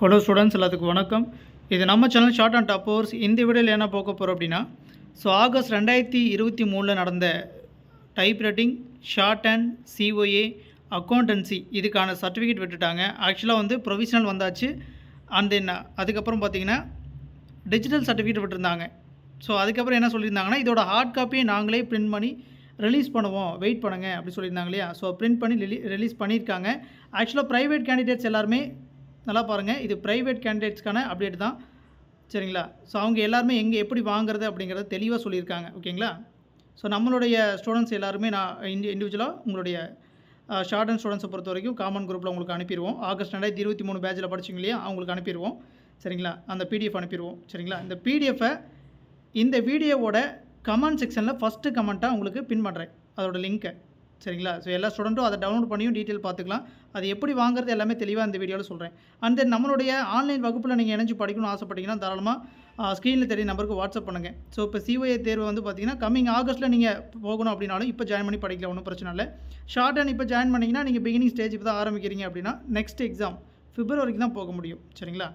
Hello students, எல்லாத்துக்கும் வணக்கம். இது நம்ம channel short and top course. இந்த வீடியோவில் என்ன பார்க்க போகிறோம் அப்படின்னா, ஆகஸ்ட் 2023 நடந்த type writing, short and COA, accountancy இதுக்கான சர்டிஃபிகேட் விட்டுட்டாங்க. ஆக்சுவலாக ப்ரொவிஷனல் வந்தாச்சு. அண்ட் தென் அதுக்கப்புறம் பார்த்தீங்கன்னா டிஜிட்டல் சர்டிஃபிகேட் விட்டுருந்தாங்க. அதுக்கப்புறம் என்ன சொல்லியிருந்தாங்கன்னா, இதோட ஹார்ட் காப்பியை நாங்களே பிரிண்ட் பண்ணி ரிலீஸ் பண்ணுவோம், வெயிட் பண்ணுங்க அப்படி சொல்லியிருந்தாங்க இல்லையா. பிரிண்ட் பண்ணி ரிலீஸ் பண்ணியிருக்காங்க. ஆக்சுவலாக ப்ரைவேட் கேண்டிடேட்ஸ் எல்லாருமே நல்லா பாருங்கள், இது ப்ரைவேட் கேண்டிடேட்ஸ்க்கான அப்டேட் தான், சரிங்களா. அவங்க எல்லாருமே எப்படி வாங்குறது அப்படிங்கிறத தெளிவாக சொல்லியிருக்காங்க, ஓகேங்களா. நம்மளுடைய ஸ்டூடெண்ட்ஸ் எல்லாருமே நான் இண்டிவிஜுவலாக உங்களுடைய ஷார்ட் அண்ட் ஸ்டூடெண்ட்ஸை பொறுத்த வரைக்கும் காமன் குரூப்பில் உங்களுக்கு அனுப்பிடுவோம். ஆகஸ்ட் 2023 பேட்சில் படிச்சிங்க இல்லையா, அவங்களுக்கு அனுப்பிடுவோம், சரிங்களா. அந்த பிடிஎஃப் அனுப்பிடுவோம், சரிங்களா. இந்த பிடிஎஃபை இந்த வீடியோவோட கமெண்ட் செக்ஷனில் ஃபஸ்ட்டு கமெண்ட்டாக உங்களுக்கு பின் பண்ணுறேன், அதோட லிங்க்கை, சரிங்களா. எல்லா ஸ்டூடெண்ட்டும் அதை டவுன்லோட் பண்ணியும் டீட்டெயில் பார்த்துக்கலாம். அது எப்படி வாங்குறது எல்லாமே தெளிவாக இந்த வீடியோவில் சொல்கிறேன். அண்ட் தென் நம்மளுடைய ஆன்லைன் வகுப்பில் நீங்கள் இணைஞ்சு படிக்கணும்னு ஆசைப்பட்டீங்கன்னா தாராளமாக ஸ்க்ரீனில் தெரிய நம்பருக்கு வாட்ஸ்அப் பண்ணுங்கள். இப்போ சிஓஏ தேர்வு பார்த்தீங்கன்னா கம்மிங் ஆகஸ்ட்டில் நீங்கள் போகணும் அப்படின்னாலும் இப்போ ஜாயின் பண்ணி படிக்கலாம், ஒன்றும் பிரச்சனை இல்லை. ஷார்ட் அண்ட் இப்போ ஜாயின் பண்ணிங்கன்னா நீங்கள் பிகினிங் ஸ்டேஜ் இப்போ தான் ஆரம்பிக்கிறீங்க அப்படின்னா நெக்ஸ்ட் எக்ஸாம் பிப்ரவரிக்கு தான் போக முடியும், சரிங்களா.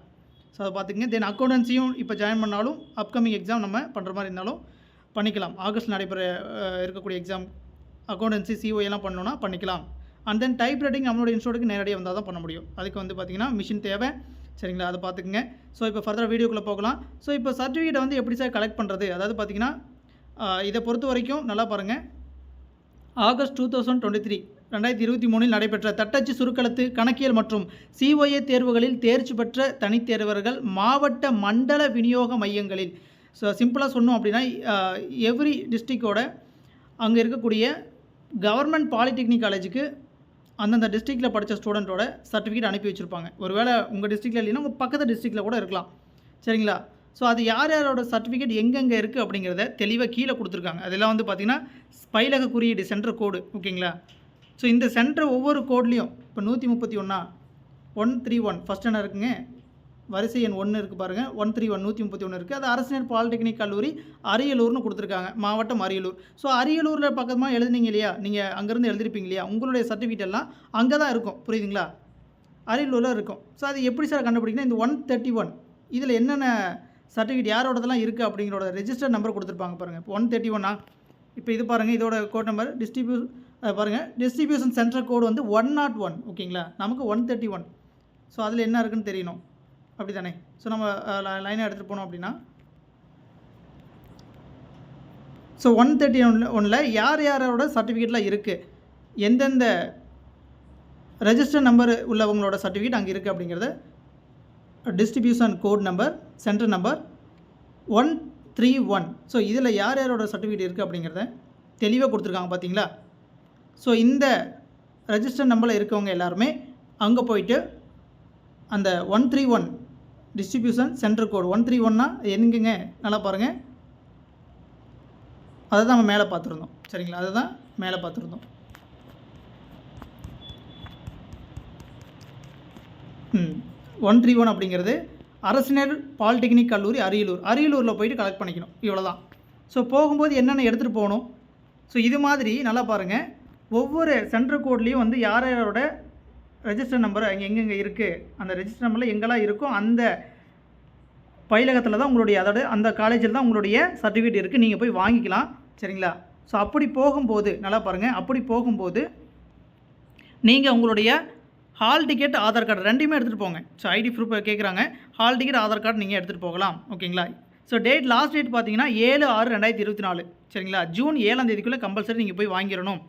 அதை பார்த்துக்கங்க. தென் அக்கௌண்டன்சியும் இப்போ ஜாயின் பண்ணாலும் அப்கமிங் எக்ஸாம் நம்ம பண்ணுற மாதிரி இருந்தாலும் பண்ணிக்கலாம். ஆகஸ்ட் நடைபெற இருக்கக்கூடிய எக்ஸாம் அக்கௌண்டன்சி சிஓஏலாம் பண்ணணுன்னா பண்ணிக்கலாம். அண்ட் தென் டைப் ரைட்டிங் நம்மளோட இன்ஸ்டியூட்டுக்கு நேரடியாக வந்தால் தான் பண்ண முடியும். அதுக்கு பார்த்திங்கன்னா மிஷின் தேவை, சரிங்களா. அதை பார்த்துக்குங்க. இப்போ ஃபர்தர் வீடியோக்குள்ளே போகலாம். இப்போ சர்டிஃபிகேட்டை எப்படி சார் கலெக்ட் பண்ணுறது, அதாவது பார்த்திங்கன்னா இதை பொறுத்த வரைக்கும் நல்லா பாருங்கள். ஆகஸ்ட் 2023 நடைபெற்ற தட்டச்சு, சுருக்கெழுத்து, கணக்கியல் மற்றும் சிஓஏ தேர்வுகளில் தேர்ச்சி பெற்ற தனித்தேர்வர்கள் மாவட்ட மண்டல விநியோக மையங்களில், சிம்பிளாக சொன்னோம் அப்படின்னா எவ்ரி டிஸ்ட்ரிக்டோட அங்கே இருக்கக்கூடிய கவர்மெண்ட் பாலிடெக்னிக் காலேஜுக்கு அந்தந்த டிஸ்ட்ரிக்டில் படித்த ஸ்டூடெண்ட்டோட சர்டிஃபிகேட் அனுப்பி வச்சுருப்பாங்க. ஒருவேளை உங்கள் டிஸ்ட்ரிக்டில் இல்லைன்னா உங்கள் பக்கத்து டிஸ்ட்ரிக்டில் கூட இருக்கலாம், சரிங்களா. அது யார் யாரோட சர்டிஃபிகேட் எங்கெங்கே இருக்குது அப்படிங்கிறத தெளிவாக கீழே கொடுத்துருக்காங்க. அதெல்லாம் பார்த்திங்கன்னா பயிலக குறியீடு சென்டர் கோடு, ஓகேங்களா. இந்த சென்டர் ஒவ்வொரு கோட்லேயும் இப்போ 131 131 ஃபஸ்ட் என்ன இருக்குங்க, வரிசை எண் 1 இருக்குது பாருங்கள், 131 131 இருக்குது. அது அரசினர் பாலிடெக்னிக் கல்லூரி அரியலூர்னு கொடுத்துருக்காங்க, மாவட்டம் அரியலூர். அரியலூரில் பக்கமாக எழுதுனீங்க இல்லையா, நீங்கள் அங்கேருந்து எழுதிருப்பீங்க இல்லையா, உங்களுடைய சர்டிஃபிகேட் எல்லாம் அங்கே தான் இருக்கும், புரியுதுங்களா, அரியலூரில் இருக்கும். அது எப்படி சார் கண்டுபிடிக்கணும், இந்த 131 இதில் என்னென்ன சர்டிஃபிகேட் யாரோடதெல்லாம் இருக்குது அப்படிங்கிறோட ரெஜிஸ்டர் நம்பர் கொடுத்துருப்பாங்க பாருங்கள். இப்போ 131 இப்போ இது பாருங்கள், இதோட கோட் நம்பர் டிஸ்ட்ரிபியூஷன் சென்டர் கோடு 101, ஓகேங்களா. நமக்கு 131. அதில் என்ன இருக்குதுன்னு தெரியணும், அப்படி தானே. நம்ம லைனாக எடுத்துகிட்டு போனோம் அப்படின்னா 131 யார் யாரோட சர்டிஃபிகேட்லாம் இருக்குது, எந்தெந்த ரெஜிஸ்டர் நம்பர் உள்ளவங்களோட சர்டிஃபிகேட் அங்கே இருக்குது அப்படிங்கிறத distribution code number centre number 131. இதில் யார் யாரோட சர்டிஃபிகேட் இருக்குது அப்படிங்கிறத தெளிவாக கொடுத்துருக்காங்க, பார்த்தீங்களா. இந்த ரெஜிஸ்டர் நம்பரில் இருக்கவங்க எல்லாருமே அங்கே போயிட்டு அந்த 131 டிஸ்ட்ரிபியூஷன் சென்டர் கோடு 131னா எங்கேங்க, நல்லா பாருங்கள், அதை தான் நம்ம மேலே பார்த்துருந்தோம், சரிங்களா. அதை தான் மேலே பார்த்துருந்தோம். 131 அப்படிங்கிறது அரசினர் பாலிடெக்னிக் கல்லூரி அரியலூரில் போயிட்டு கலெக்ட் பண்ணிக்கணும், இவ்வளோதான். போகும்போது என்னென்ன எடுத்துகிட்டு போகணும். இது மாதிரி நல்லா பாருங்கள், ஒவ்வொரு சென்டர் கோட்லேயும் யார் யாரோட ரெஜிஸ்டர் நம்பர் அங்கே எங்கெங்கே இருக்குது, அந்த ரெஜிஸ்டர் நம்பரில் எங்கெல்லாம் இருக்கும் அந்த பயிலகத்தில் தான் உங்களுடைய, அதாவது அந்த காலேஜில் தான் உங்களுடைய சர்டிஃபிகேட் இருக்குது, நீங்கள் போய் வாங்கிக்கலாம், சரிங்களா. அப்படி போகும்போது நல்லா பாருங்கள், அப்படி போகும்போது நீங்கள் உங்களுடைய ஹால் டிக்கெட், ஆதார் கார்டு ரெண்டுமே எடுத்துகிட்டு போங்க. ஐடி ப்ரூஃப் கேட்குறாங்க, ஹால் டிக்கெட், ஆதார் கார்டு நீங்கள் எடுத்துகிட்டு போகலாம், ஓகேங்களா. லாஸ்ட் டேட் பார்த்தீங்கன்னா 7/6/2024, சரிங்களா. ஜூன் 7ஆம் தேதிக்குள்ளே கம்பல்சரி நீங்கள் போய் வாங்கிடணும்,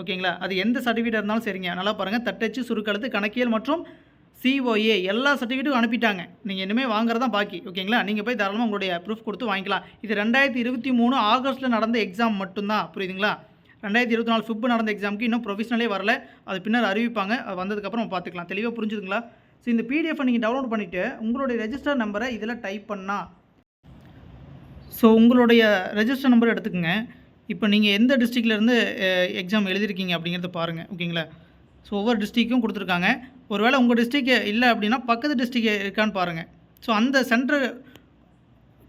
ஓகேங்களா. அது எந்த சர்டிஃபிகேட் இருந்தாலும் சரிங்க. நல்லா பாருங்கள், தட்டச்சு, சுருக்கெழுத்து, கணக்கியல் மற்றும் சிஓஏ எல்லா சர்டிஃபிகேட்டும் அனுப்பிட்டாங்க. நீங்கள் இனிமேல் வாங்குறது தான் பாக்கி, ஓகேங்களா. நீங்கள் போய் தாராளமாக உங்களுடைய ப்ரூஃப் கொடுத்து வாங்கிக்கலாம். இது 2023 ஆகஸ்ட்டில் நடந்த எக்ஸாம் மட்டும்தான், புரியுதுங்களா. 2024 ஃபிப் நடந்த எக்ஸாமுக்கு இன்னும் ப்ரொஃபஷனலே வரல, அது பின்னர் அறிவிப்பாங்க, அது வந்ததுக்கப்புறம் பார்த்துக்கலாம். தெளிவாக புரிஞ்சுதுங்களா. இந்த பிடிஎஃபை நீங்கள் டவுன்லோட் பண்ணிவிட்டு உங்களுடைய ரெஜிஸ்டர் நம்பரை இதில் டைப் பண்ணால், உங்களுடைய ரெஜிஸ்டர் நம்பர் எடுத்துக்கோங்க. இப்போ நீங்கள் எந்த டிஸ்ட்ரிக்ட்லேருந்து எக்ஸாம் எழுதிருக்கீங்க அப்படிங்கிறத பாருங்கள், ஓகேங்களா. ஒவ்வொரு டிஸ்ட்ரிக்கும் கொடுத்துருக்காங்க. ஒருவேளை உங்கள் டிஸ்ட்ரிக் இல்லை அப்படின்னா பக்கத்து டிஸ்ட்ரிக் இருக்கான்னு பாருங்கள். அந்த சென்டர்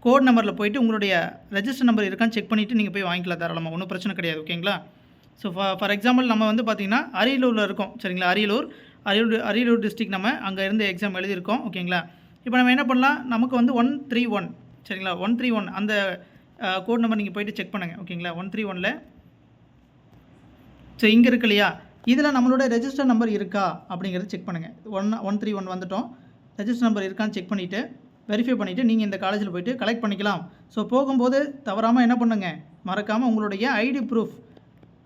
கோட் நம்பரில் போய்ட்டு உங்களுடைய ரெஜிஸ்டர் நம்பர் இருக்கான்னு செக் பண்ணிவிட்டு நீங்கள் போய் வாங்கிக்கலாம் தாராளமாக, ஒன்றும் பிரச்சனை கிடையாது, ஓகேங்களா. ஃபார் எக்ஸாம்பிள் நம்ம பார்த்திங்கன்னா அரியலூரில் இருக்கோம், சரிங்களா. அரியலூர் அரியலூர் டிஸ்ட்ரிக்ட் நம்ம அங்கே இருந்து எக்ஸாம் எழுதியிருக்கோம். ஓகேங்களா? இப்போ நம்ம என்ன பண்ணலாம், நமக்கு வந்து 131 சரிங்களா, 131 அந்த கோட் நம்பர் நீங்கள் போய்ட்டு செக் பண்ணுங்கள். ஓகேங்களா? 131ல் ஸோ இங்கே இருக்கு இல்லையா, இதில் நம்மளோட ரெஜிஸ்டர் நம்பர் இருக்கா அப்படிங்கிறது செக் பண்ணுங்கள். 131 வந்துட்டோம், ரெஜிஸ்டர் நம்பர் இருக்கான்னு செக் பண்ணிவிட்டு வெரிஃபை பண்ணிவிட்டு நீங்கள் இந்த காலேஜில் போய்ட்டு கலெக்ட் பண்ணிக்கலாம். ஸோ போகும்போது தவறாமல் என்ன பண்ணுங்கள், மறக்காமல் உங்களுடைய ஐடி ப்ரூஃப்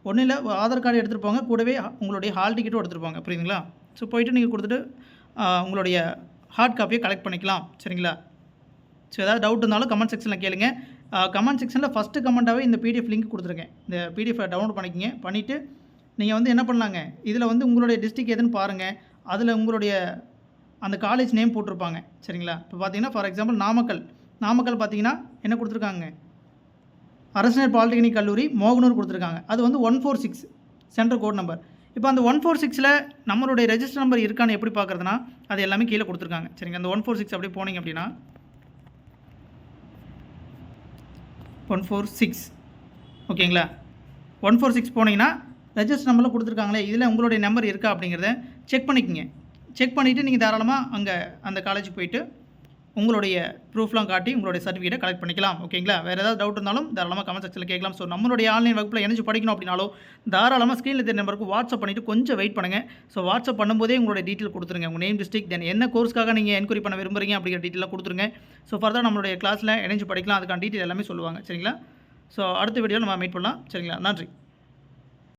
ஒன்றும் இல்லை, ஆதார் கார்டு எடுத்துகிட்டு போங்க, கூடவே உங்களுடைய ஹால் டிக்கெட்டும் எடுத்துகிட்டு போங்க. புரியுதுங்களா? ஸோ போய்ட்டு நீங்கள் கொடுத்துட்டு உங்களுடைய ஹார்ட் காப்பியை கலெக்ட் பண்ணிக்கலாம். சரிங்களா? ஸோ ஏதாவது டவுட் இருந்தாலும் கமெண்ட் செக்ஷனில் கேளுங்க. கமெண்ட் செக்ஷனில் ஃபஸ்ட்டு கமெண்ட்டாகவே இந்த பிடிஎஃப் லிங்க் கொடுத்துருக்கேன். இந்த பிடிஎஃபை டவுன்லோட் பண்ணிக்கிங்க. பண்ணிவிட்டு நீங்கள் வந்து என்ன பண்ணலாங்க, இதில் வந்து உங்களுடைய டிஸ்ட்ரிக்ட் எதுன்னு பாருங்கள். அதில் உங்களுடைய அந்த காலேஜ் நேம் போட்டிருப்பாங்க. சரிங்களா? இப்போ பார்த்தீங்கன்னா ஃபார் எக்ஸாம்பிள் நாமக்கல் பார்த்தீங்கன்னா என்ன கொடுத்துருக்காங்க, அரசினர் பாலிடெக்னிக் கல்லூரி மோகனூர் கொடுத்துருக்காங்க. அது வந்து 146 சென்ட்ரல் கோட் நம்பர். இப்போ அந்த 146ல் நம்மளுடைய ரெஜிஸ்டர் நம்பர் இருக்கான்னு எப்படி பார்க்குறதுனா, அது எல்லாமே கீழே கொடுத்துருக்காங்க. சரிங்க, அந்த 146 அப்படியே போனீங்க அப்படின்னா 146 ஓகேங்களா, 146 போனீங்கன்னா ரெஜிஸ்டர் நம்பரில் கொடுத்துருக்காங்களே, இதில் உங்களுடைய நம்பர் இருக்கா அப்படிங்கிறத செக் பண்ணிக்கோங்க. செக் பண்ணிவிட்டு நீங்கள் தாராளமாக அங்கே அந்த காலேஜுக்கு போய்ட்டு உங்களுடைய ப்ரூஃப்லாம் காட்டி உங்களுடைய சர்டிஃபிகேட்டை கலெக்ட் பண்ணிக்கலாம். ஓகேங்களா? வேறு ஏதாவது டவுட் இருந்தாலும் தாராளமாக கமெண்ட் செக்ஷனில் கேட்கலாம். ஸோ நம்மளுடைய ஆன்லைன் வகுப்பில் இணைஞ்சு படிக்கணும் அப்படின்னாலும் தாராளமாக ஸ்க்ரீனில் தெரிய நம்பருக்கு வாட்ஸ்அப் பண்ணிவிட்டு கொஞ்சம் வெயிட் பண்ணுங்கள். ஸோ வாட்ஸ்அப் பண்ணும்போதே உங்களுடைய டீட்டெயில் கொடுத்துருங்க, உங்கள் நேம், டிஸ்ட்ரிக்ட், தென் என்ன கோர்ஸ்க்காக நீங்கள் என்கொயரி பண்ண விரும்புறீங்க அப்படிங்கிற டீட்டெயிலாக கொடுத்துருங்க. ஸோ ஃபர்தர் நம்மளுடைய கிளாஸில் இணைஞ்சு படிக்கலாம், அதுக்கான டீட்டெயில் எல்லாமே சொல்லுவாங்க. சரிங்களா? ஸோ அடுத்த வீடியோவில் நம்ம மீட் பண்ணலாம். சரிங்களா? நன்றி.